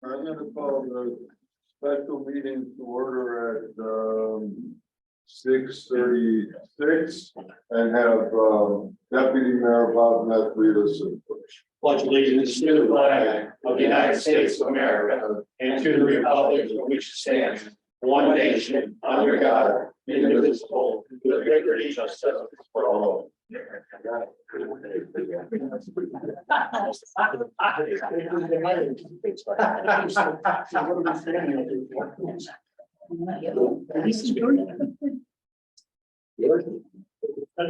I'm gonna call the special meeting to order at 6:36 and have Deputy Mayor Bob Met lead us in. Pledge allegiance to the flag of the United States of America and to the republic for which it stands, one nation, under God, indivisible, with liberty and justice for all.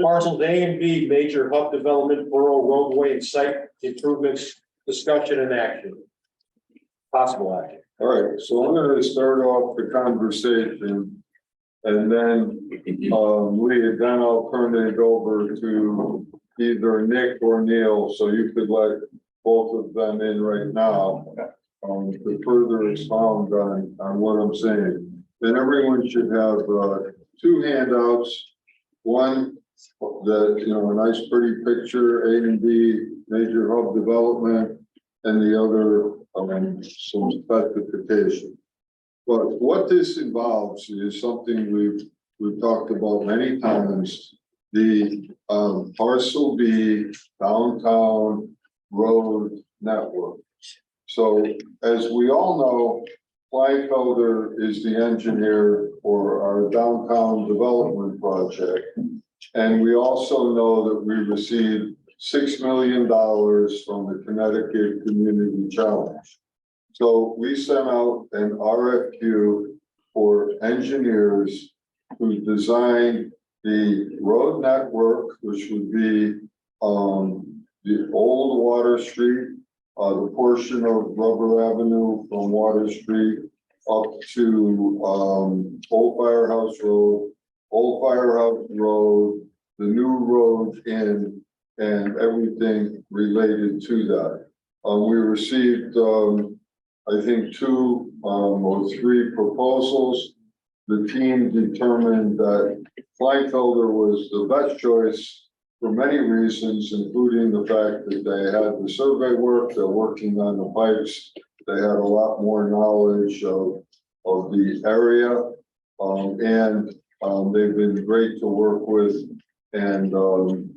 Parcels A and B, major hub development, borough roadway and site improvements, discussion and action. Possible action. All right, so I'm gonna start off the conversation and then then I'll turn it over to either Nick or Neil, so you could let both of them in right now to further expound on what I'm saying. Then everyone should have two handouts. One that, a nice pretty picture, A and B, major hub development, and the other some specification. But what this involves is something we've talked about many times, the parcel B downtown road network. So as we all know, Kleinfelder is the engineer for our downtown development project. And we also know that we received $6 million from the Connecticut Community Challenge. So we sent out an RFQ for engineers to design the road network, which would be the old Water Street, the portion of Rubber Avenue from Water Street up to Old Firehouse Road, the new road in, and everything related to that. We received, I think, 2 or 3 proposals. The team determined that Kleinfelder was the best choice for many reasons, including the fact that they had the survey work, they're working on the pipes, they had a lot more knowledge of the area, and they've been great to work with, and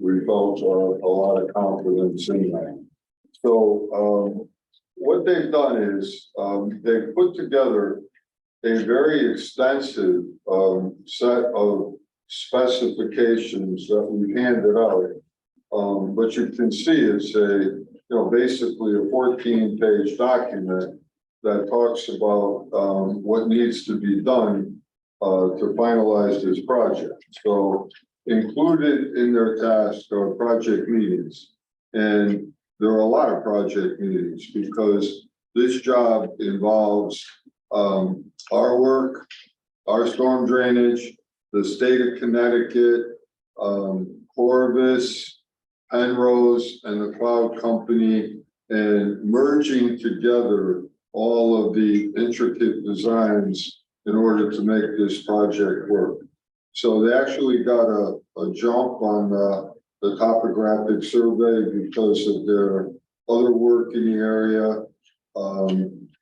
we felt a lot of confidence in that. So what they've done is they've put together a very extensive set of specifications that we've handed out. But you can see it's basically a 14-page document that talks about what needs to be done to finalize this project. So included in their task are project meetings. And there are a lot of project meetings because this job involves our work, our storm drainage, the state of Connecticut, Corvus, Penrose, and the Cloud Company, and merging together all of the intricate designs in order to make this project work. So they actually got a jump on the topographic survey because of their other work in the area.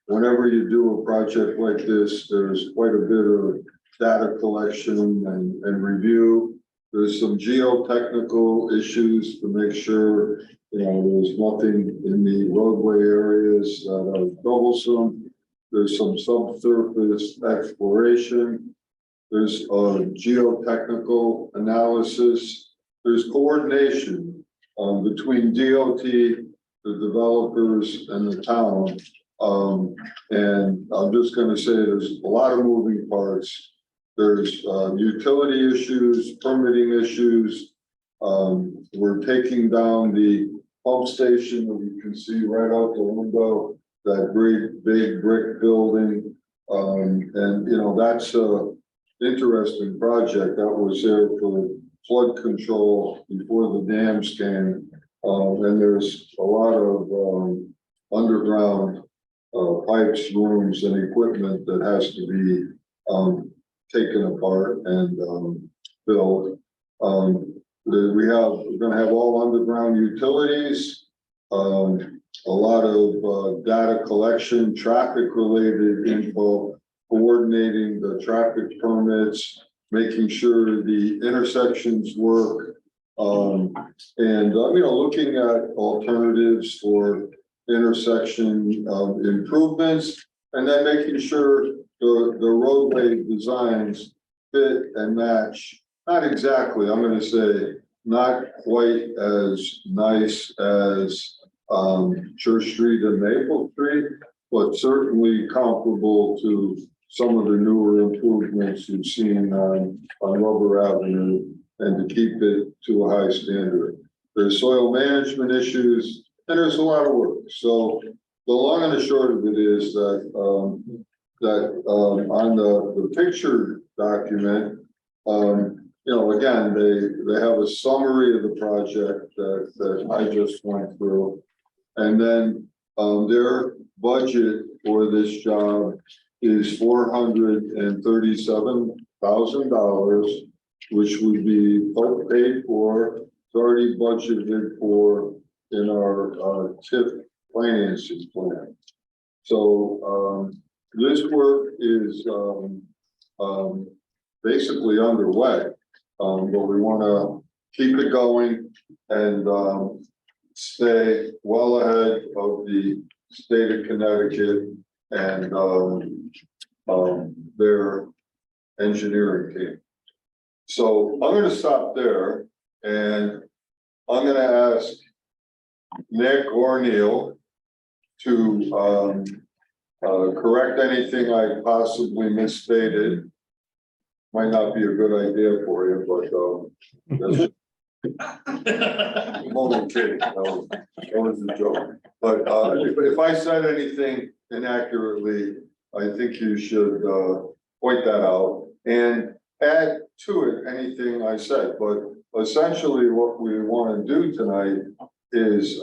Whenever you do a project like this, there's quite a bit of data collection and review. There's some geotechnical issues to make sure there's nothing in the roadway areas that are troublesome. There's some subsurface exploration. There's geotechnical analysis. There's coordination between DOT, the developers, and the town. And I'm just going to say there's a lot of moving parts. There's utility issues, permitting issues. We're taking down the pump station that you can see right out the window, that great big brick building. And that's a interesting project that was there for flood control before the dams came. And there's a lot of underground pipes, rooms, and equipment that has to be taken apart and built. We're going to have all underground utilities. a lot of data collection, traffic related info, coordinating the traffic permits, making sure the intersections work, and looking at alternatives for intersection improvements, and then making sure the roadway designs fit and match. Not exactly, I'm going to say, not quite as nice as Church Street and Maple Street, but certainly comparable to some of the newer improvements you've seen on Rubber Avenue, and to keep it to a high standard. There's soil management issues, and there's a lot of work. So the long and the short of it is that on the picture document, again, they have a summary of the project that I just went through. And then their budget for this job is $437,000, which would be paid for, it's already budgeted for in our TIP financing plan. So this work is basically underway, but we want to keep it going and stay well ahead of the state of Connecticut and their engineering team. So I'm going to stop there, and I'm going to ask Nick or Neil to correct anything I possibly misstated. Might not be a good idea for you, but that's I'm only kidding. That was a joke. But if I said anything inaccurately, I think you should point that out and add to it anything I said. But essentially what we want to do tonight is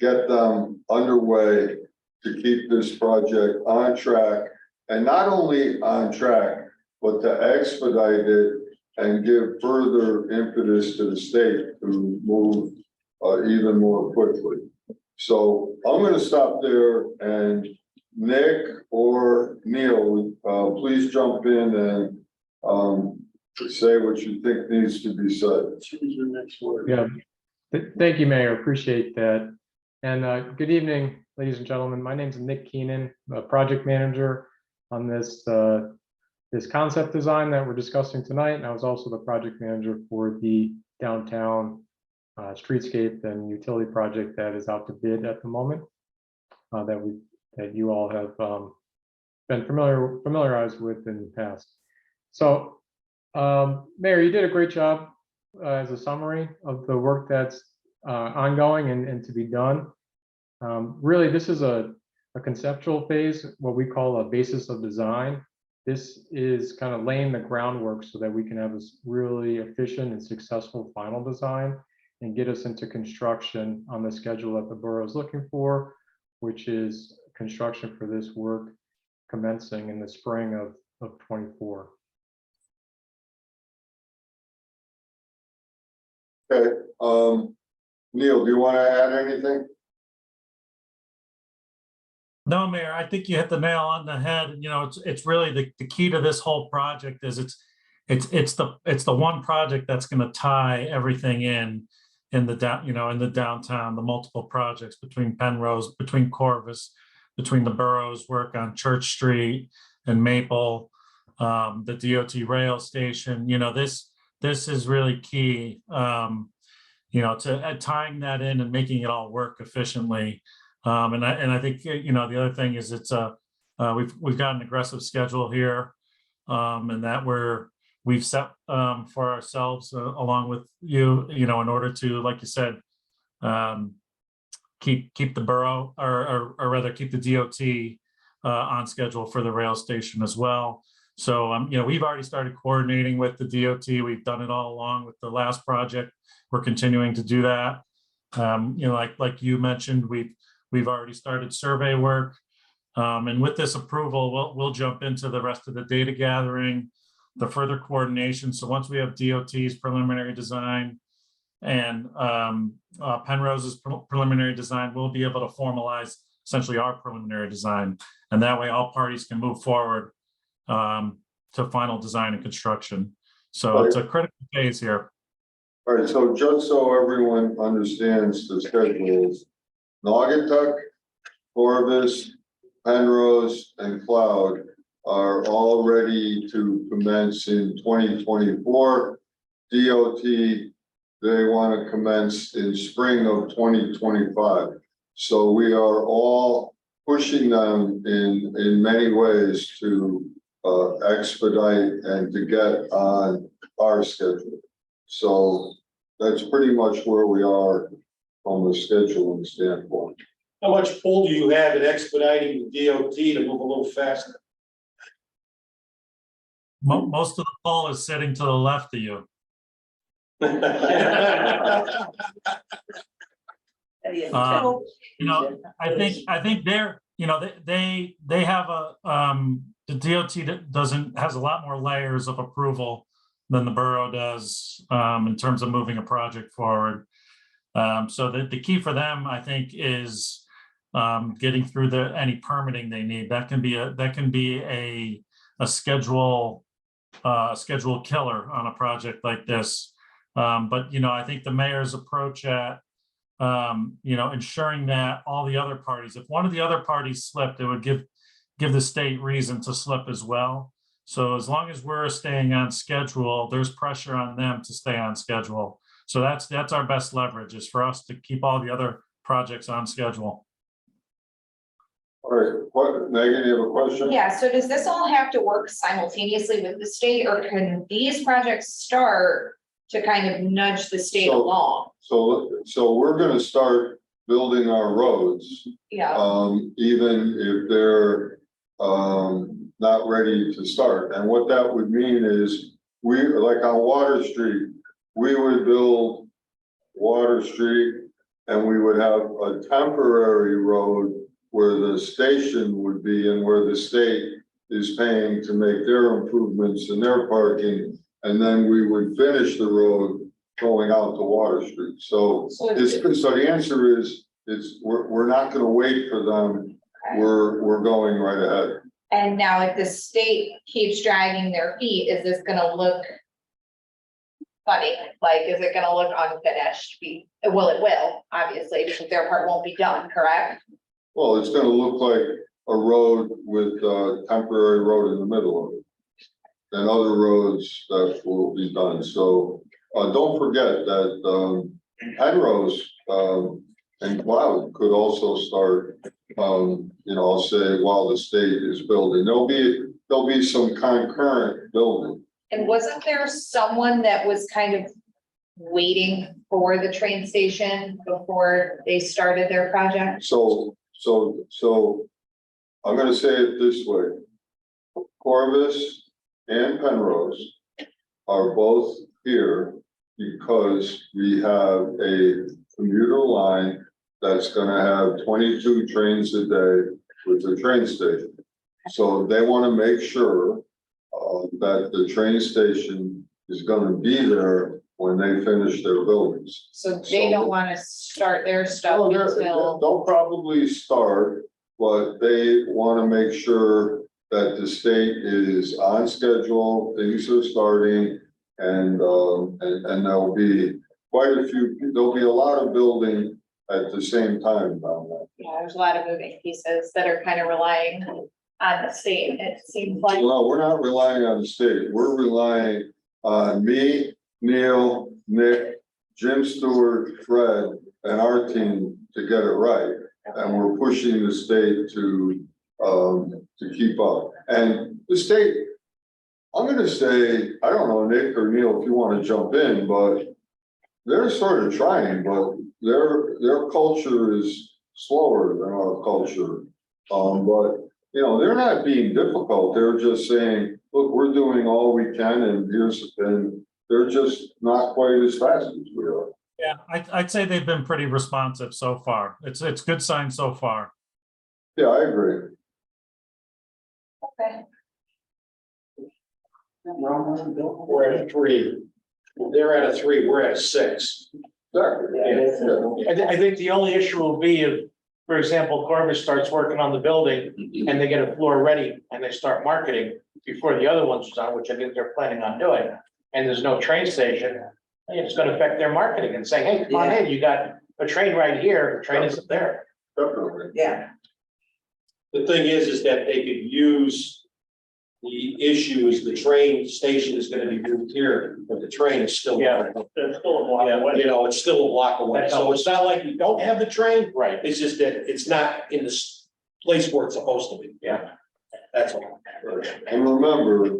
get them underway to keep this project on track, and not only on track, but to expedite it and give further impetus to the state to move even more quickly. So I'm going to stop there, and Nick or Neil, please jump in and say what you think needs to be said. Choose your next word. Yeah, thank you, Mayor. Appreciate that. And good evening, ladies and gentlemen. My name is Nick Keenan, a project manager on this this concept design that we're discussing tonight. And I was also the project manager for the downtown streetscape and utility project that is out to bid at the moment, that you all have been familiarized with in the past. So, Mayor, you did a great job as a summary of the work that's ongoing and to be done. Really, this is a conceptual phase, what we call a basis of design. This is kind of laying the groundwork so that we can have this really efficient and successful final design and get us into construction on the schedule that the borough is looking for, which is construction for this work commencing in the spring of 24. Okay, Neil, do you want to add anything? No, Mayor, I think you hit the nail on the head. You know, it's really the key to this whole project is it's the one project that's going to tie everything in the downtown, the multiple projects between Penrose, between Corvus, between the borough's work on Church Street and Maple, the DOT rail station. You know, this is really key. To tying that in and making it all work efficiently. And I think the other thing is we've got an aggressive schedule here, and that we've set for ourselves along with you, in order to, like you said, keep the borough or rather keep the DOT on schedule for the rail station as well. So we've already started coordinating with the DOT. We've done it all along with the last project. We're continuing to do that. Like you mentioned, we've already started survey work, and with this approval, we'll jump into the rest of the data gathering, the further coordination. So once we have DOT's preliminary design and Penrose's preliminary design, we'll be able to formalize essentially our preliminary design. And that way all parties can move forward to final design and construction. So it's a critical phase here. All right, so just so everyone understands the schedules, Naugatuck, Burgess, Penrose, and Cloud are all ready to commence in 2024. DOT, they want to commence in spring of 2025. So we are all pushing them in many ways to expedite and to get on our schedule. So that's pretty much where we are from a scheduling standpoint. How much pull do you have in expediting the DOT to move a little faster? Most of the poll is sitting to the left of you. I think they're, they have the DOT has a lot more layers of approval than the borough does in terms of moving a project forward. So the key for them, I think, is getting through any permitting they need. That can be a schedule killer on a project like this. But I think the mayor's approach at ensuring that all the other parties, if one of the other parties slipped, it would give the state reason to slip as well. So as long as we're staying on schedule, there's pressure on them to stay on schedule. So that's our best leverage, is for us to keep all the other projects on schedule. All right, what, Megan, you have a question? Yeah, so does this all have to work simultaneously with the state, or can these projects start to kind of nudge the state along? So we're gonna start building our roads, Yeah, even if they're not ready to start. And what that would mean is, like on Water Street, we would build Water Street and we would have a temporary road where the station would be and where the state is paying to make their improvements in their parking. And then we would finish the road going out to Water Street. So the answer is, we're not gonna wait for them. We're going right ahead. and now if the state keeps dragging their feet, is this gonna look funny? Like, is it gonna look unfinished? Well, it will, obviously, because their part won't be done, correct? Well, it's gonna look like a road with a temporary road in the middle of it. And other roads that will be done. So don't forget that Penrose and Cloud could also start, I'll say, while the state is building. There'll be some concurrent building. And wasn't there someone that was kind of waiting for the train station before they started their project? So I'm gonna say it this way. Corvus and Penrose are both here because we have a commuter line that's gonna have 22 trains a day with the train station. So they wanna make sure that the train station is gonna be there when they finish their buildings. So they don't wanna start their stuff until. They'll probably start, but they wanna make sure that the state is on schedule, things are starting, and there'll be there'll be a lot of building at the same time down there. Yeah, there's a lot of moving pieces that are kind of relying on the state, it seems like. Well, we're not relying on the state, we're relying on me, Neil, Nick, Jim Stewart, Fred, and our team to get it right. And we're pushing the state to keep up. And the state, I'm gonna say, I don't know, Nick or Neil, if you want to jump in, but they're sort of trying, but their culture is slower than our culture. But they're not being difficult. They're just saying, look, we're doing all we can, and they're just not quite as fast as we are. Yeah, I'd say they've been pretty responsive so far. It's good sign so far. Yeah, I agree. Okay. We're at a 3. They're at a 3, we're at a 6. I think the only issue will be if, for example, Corvus starts working on the building and they get a floor ready and they start marketing before the other ones are done, which I think they're planning on doing, and there's no train station, it's gonna affect their marketing and saying, hey, come on in, you got a train right here, the train isn't there. Definitely. Yeah, The thing is that they could use. The issue is the train station is gonna be moved here, but the train is still. Yeah. It's still a block away. You know, it's still a block away, so it's not like you don't have the train, Right. it's just that it's not in the place where it's supposed to be. Yeah. That's all. And remember,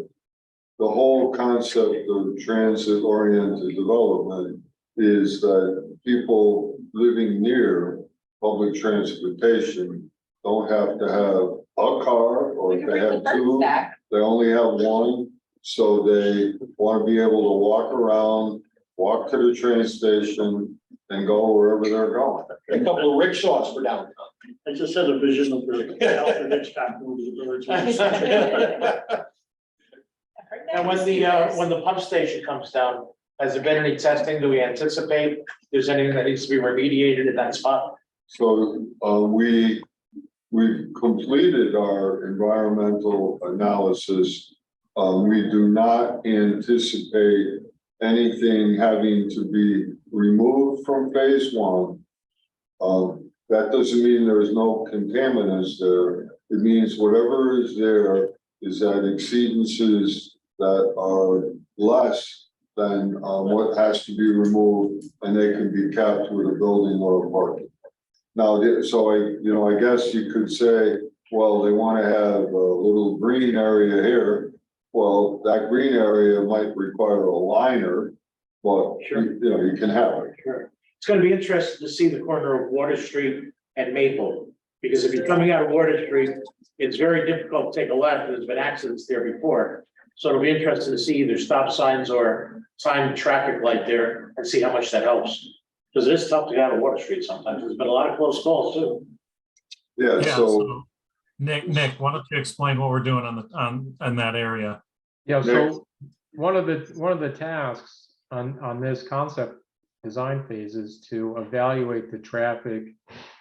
the whole concept of transit-oriented development is that people living near public transportation don't have to have a car, or We if can they bring the have birds two, back. they only have one. So they want to be able to walk around, walk to the train station and go wherever they're going. A couple of rickshaws for downtown. I just had a vision of the Hitchcock movie. And when the pump station comes down, has there been any testing? Do we anticipate there's anything that needs to be remediated at that spot? So we've completed our environmental analysis. We do not anticipate anything having to be removed from phase one. That doesn't mean there is no contaminants there. It means whatever is there is at exceedances that are less than what has to be removed, and they can be kept with a building or a parking. Now, so I guess you could say, well, they want to have a little green area here. Well, that green area might require a liner, but you can have it. Sure. It's gonna be interesting to see the corner of Water Street and Maple, because if you're coming out of Water Street, it's very difficult to take a left, there's been accidents there before. So it'll be interesting to see either stop signs or timed traffic light there and see how much that helps. Because it is tough to get out of Water Street sometimes, there's been a lot of close calls too. Yeah, Yeah, so so Nick, why don't you explain what we're doing on that area? Yeah, so one of the tasks on this concept design phase is to evaluate the traffic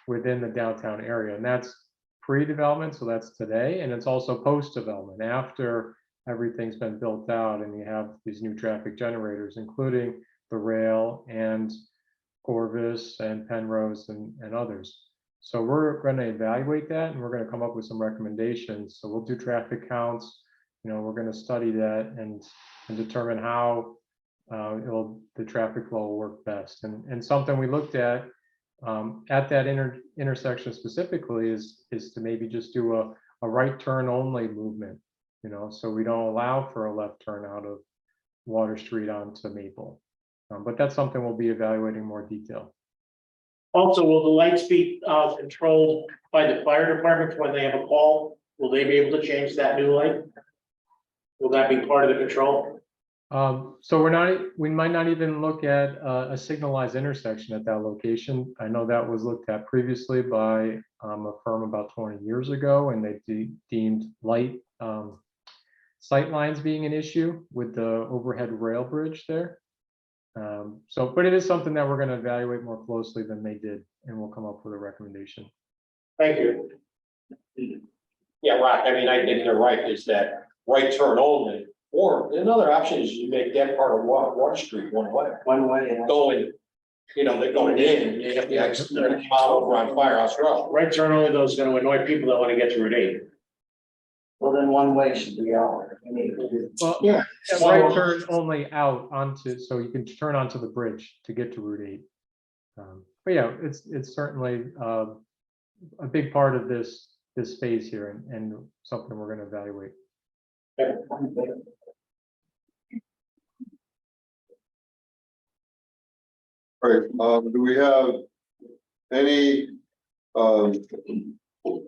within the downtown area, and that's pre-development, so that's today, and it's also post-development, after everything's been built out and you have these new traffic generators, including the rail and Corvus and Penrose and others. So we're going to evaluate that, and we're going to come up with some recommendations. So we'll do traffic counts. We're going to study that and determine how the traffic flow will work best. And something we looked at that intersection specifically is to maybe just do a right turn only movement. So we don't allow for a left turn out of Water Street onto Maple. But that's something we'll be evaluating in more detail. Also, will the lights be controlled by the fire department when they have a call? Will they be able to change that new light? Will that be part of the control? So we might not even look at a signalized intersection at that location. I know that was looked at previously by a firm about 20 years ago, and they deemed light sight lines being an issue with the overhead rail bridge there. But it is something that we're going to evaluate more closely than they did, and we'll come up with a recommendation. Thank you. Yeah, right, I mean, I think they're right, is that right turn only, or another option is you make that part of Water Street one way. one way. Going, they're going in, you have the exit, come out over on Firehouse Road. Right turn only though is going to annoy people that want to get to Route 8. Well, then one way should be all. Well, Yeah. right turn only out onto, so you can turn onto the bridge to get to Route 8. But yeah, it's certainly a big part of this phase here, and something we're going to evaluate. all right, do we have any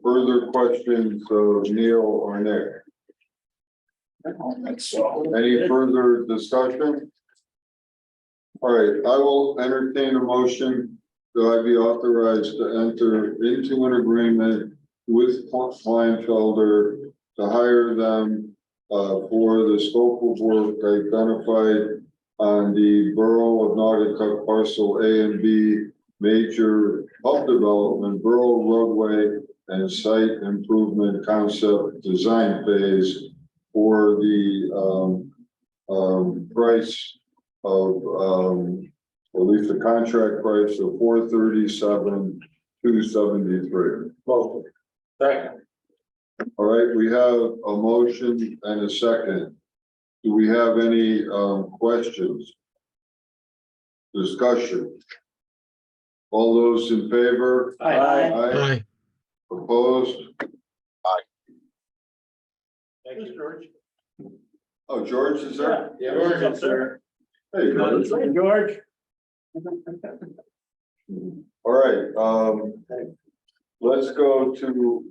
further questions of Neil or Nick? Any further discussion? All right, I will entertain a motion that I be authorized to enter into an agreement with Kleinfelder to hire them for the scope of work identified on the Borough of Naugatuck parcel A and B major hub development, borough roadway and site improvement concept design phase for the price of at least the contract price of $437,273. Motion. Second. All right, we have a motion and a second. Do we have any questions? Discussion? All those in favor? Aye. Opposed? Thank you, George. Oh, George is there? Yeah, Burgess, sir. Hey, George. George. All right, let's go to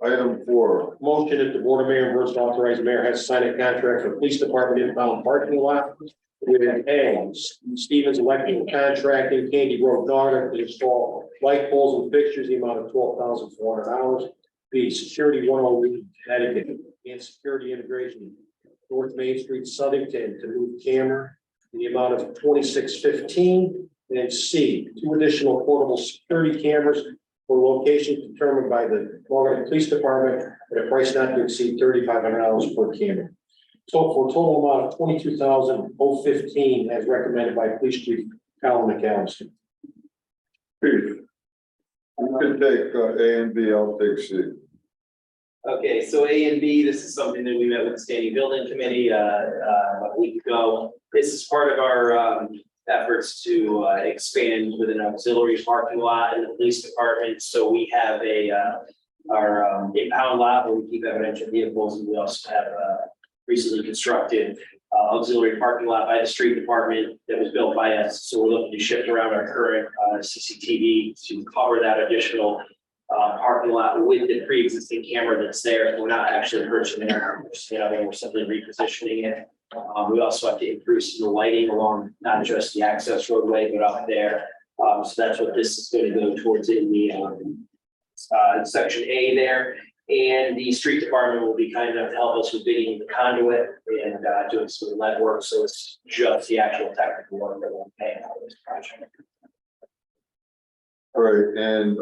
item 4. Motion that the Board of Mayor and Burgess authorize the mayor has to sign a contract for the police department impound parking lot with A, Stevens Electrical Contracting, Candy Grove, Northern, to install light poles and fixtures, the amount of $12,400. B, Security 101 Connecticut and Security Integration, North Main Street, Southington, to move camera in the amount of $2615. And C, 2 additional portable security cameras for locations determined by the Northern Police Department at a price not to exceed $3,500 per camera. So for a total amount of $22,015 as recommended by Police Chief Colin McAllister. Chief, you can take A and B, I'll take C. Okay, so A and B, this is something that we met with the Standing Building Committee a week ago. This is part of our efforts to expand with an auxiliary parking lot in the police department. So we have our impound lot where we keep evidential vehicles, and we also have recently constructed auxiliary parking lot by the street department that was built by us. So we're looking to shift around our current CCTV to cover that additional parking lot with the pre-existing camera that's there. We're not actually purchasing it, we're simply repositioning it. We also have to increase the lighting along not just the access roadway, but up there. So that's what this is going to go towards in the section A there. And the street department will be kind enough to help us with digging the conduit and doing some lead work. So it's just the actual technical work that we're paying for this project. All right, and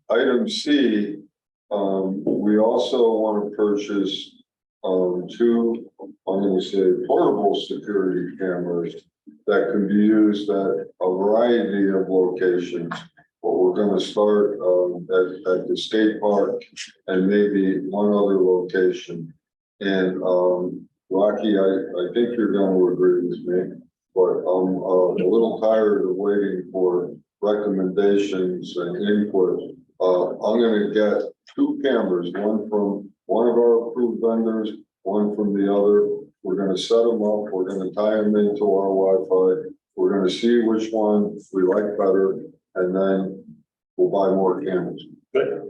item C, we also want to purchase 2, I'm going to say portable security cameras that can be used at a variety of locations. But we're going to start at the skate park and maybe one other location. And Rocky, I think you're going to agree with me, but I'm a little tired of waiting for recommendations and input. I'm going to get 2 cameras, one from one of our approved vendors, one from the other. We're going to set them up. We're going to tie them into our Wi-Fi. We're going to see which one we like better, and then we'll buy more cameras. Good.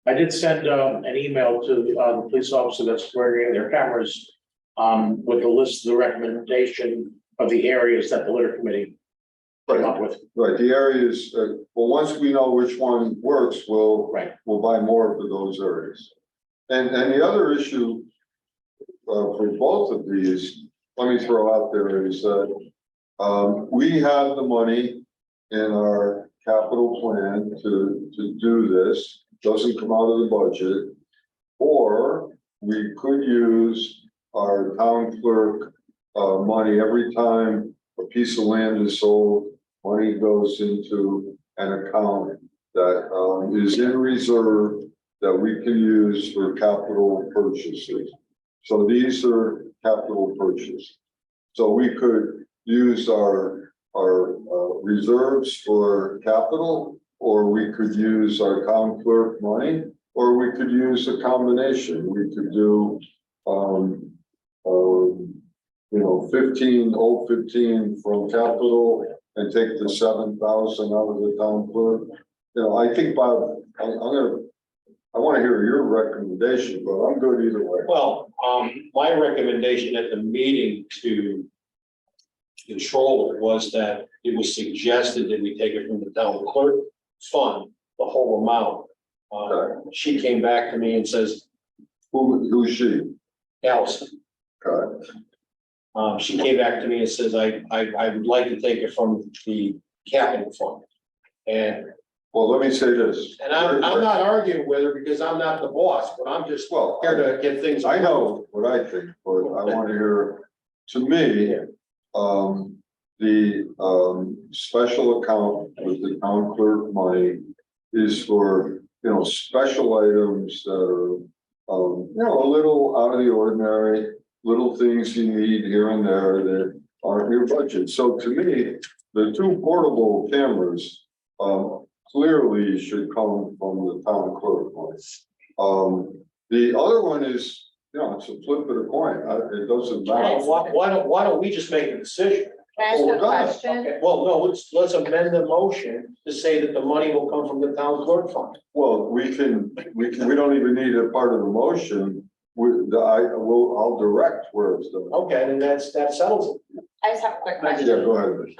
I did send an email to the police officer that's swearing their cameras with a list of the recommendation of the areas that the litter committee came up with. Right, the areas, well, once we know which one works, we'll buy more for those areas. And the other issue for both of these, let me throw out there, is that we have the money in our capital plan to do this. Doesn't come out of the budget, or we could use our town clerk money every time a piece of land is sold. Money goes into an account that is in reserve that we can use for capital purchases. So these are capital purchases. So we could use our reserves for capital, or we could use our town clerk money, or we could use a combination. We could do 15 from capital and take the 7,000 out of the town clerk. I think, Bob, I want to hear your recommendation, but I'm good either way. Well, my recommendation at the meeting to control it was that it was suggested that we take it from the town clerk fund, the whole amount. She came back to me and says, Who's she? Allison, Okay. She came back to me and says, I would like to take it from the capital fund. And Well, let me say this. I'm not arguing with her because I'm not the boss, but I'm just here to get things. I know what I think, but I want to hear, to me, the special account with the town clerk money is for, special items that are, a little out of the ordinary, little things you need here and there that aren't in your budget. So to me, the two portable cameras, clearly should come from the town clerk money. The other one is, it's a flip of the coin. It doesn't matter. Why don't we just make a decision? Can I ask you a question? Okay, well, no, let's amend the motion to say that the money will come from the town clerk fund. Well, we don't even need a part of the motion. I'll direct where it's done. Okay, then that settles it. I just have a quick question. Yeah, go ahead.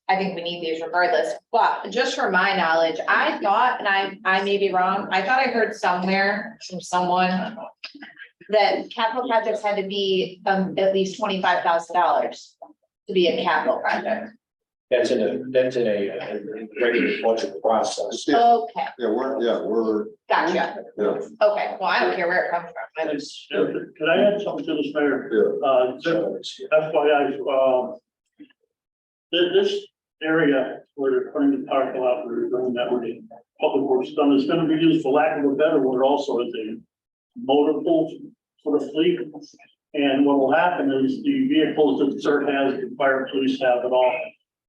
I think we need these regardless, but just for my knowledge, I thought, and I may be wrong, I thought I heard somewhere from someone that capital projects had to be at least $25,000 to be a capital project. That's in a regular budget process. Okay, We're, gotcha. yeah, Okay, well, I don't care where it comes from. I just, Could I add something to this, Mayor? FYI, this area where they're putting the parking lot, where they're doing that, where the public works done, is gonna be used, for lack of a better word, also as a motor pool for the fleet. And what will happen is the vehicles that the CERT has, the fire police have it all,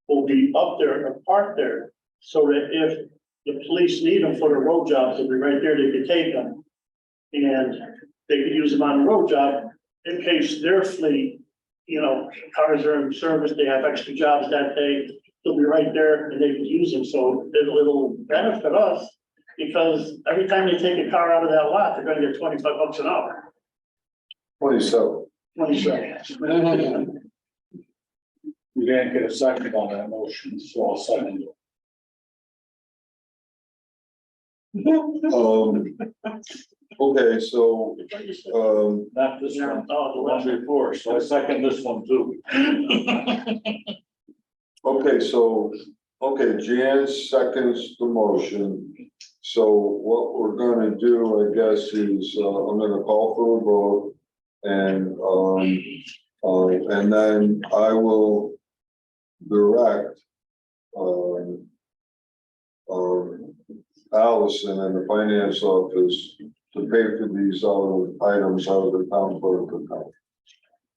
will be up there and parked there. So that if the police need them for the road jobs, they'll be right there, they could take them. And they could use them on the road job in case their fleet, cars are in service, they have extra jobs that day, they'll be right there and they can use them. So it'll benefit us because every time they take a car out of that lot, they're gonna get $25 an hour. 27. 27. You didn't get a second on that motion, so I'll second it. Okay, so, Not this one, the one before, so I second this one too. Jan seconds the motion. So what we're gonna do, I guess, is, I'm gonna call for a vote. And then I will direct, Allison in the finance office to pay for these items out of the town clerk account.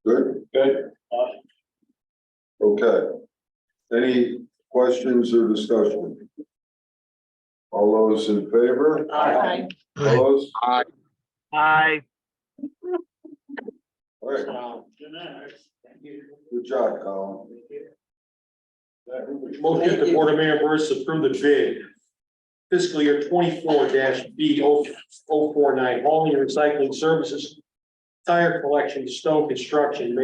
Good? Good. Okay. Any questions or discussion? All those in favor? Aye. Opposed? Aye. All right, good job, Colin. Motion that the Board of Mayor Burgess approve the bid. Fiscal year 24-B049, hauling and recycling services. Tire collection, stone construction,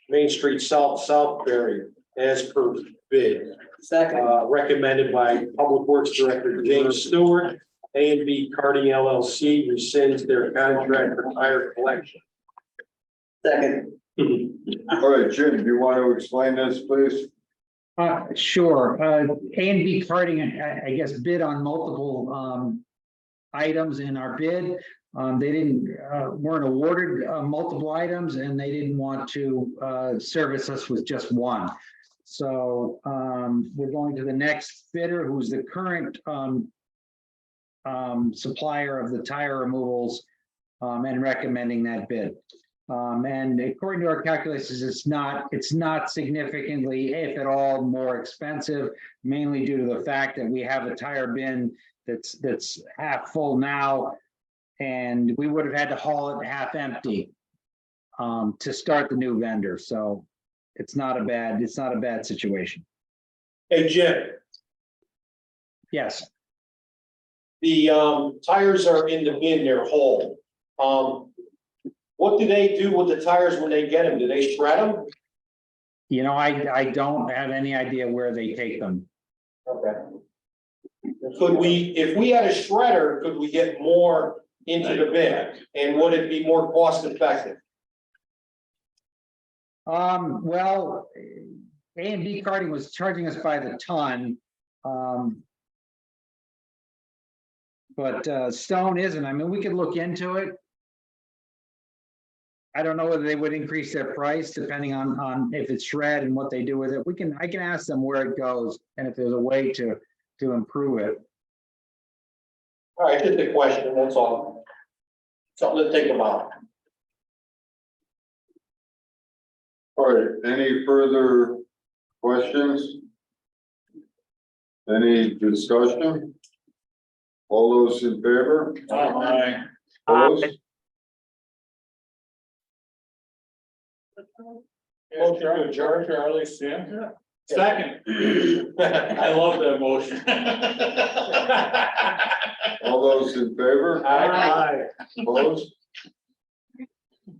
Main Street South, Southbury, as per bid. Second. Recommended by Public Works Director James Stewart. A&B Carting LLC rescinds their contract for tire collection. Second. All right, Jim, do you want to explain this, please? Sure. A&B Karting, I guess, bid on multiple items in our bid. They weren't awarded multiple items, and they didn't want to service us with just one. So we're going to the next bidder, who's the current supplier of the tire removals, and recommending that bid. And according to our calculations, it's not significantly, if at all, more expensive, mainly due to the fact that we have a tire bin that's half full now, and we would have had to haul it half empty to start the new vendor. So it's not a bad situation. Hey, Jim, Yes. the tires are in the bin, they're whole. What do they do with the tires when they get them? Do they shred them? I don't have any idea where they take them. Okay. Could we, if we had a shredder, could we get more into the bin? And would it be more cost effective? Well, A and B carting was charging us by the ton. But stone isn't. I mean, we could look into it. I don't know whether they would increase their price depending on if it's shred and what they do with it. I can ask them where it goes and if there's a way to improve it. All right, just a question, that's all. Something to think about. All right, any further questions? Any discussion? All those in favor? Aye. Opposed? Motion to adjourn, Charlie, Sam. Second. I love that motion. All those in favor? Aye. Opposed?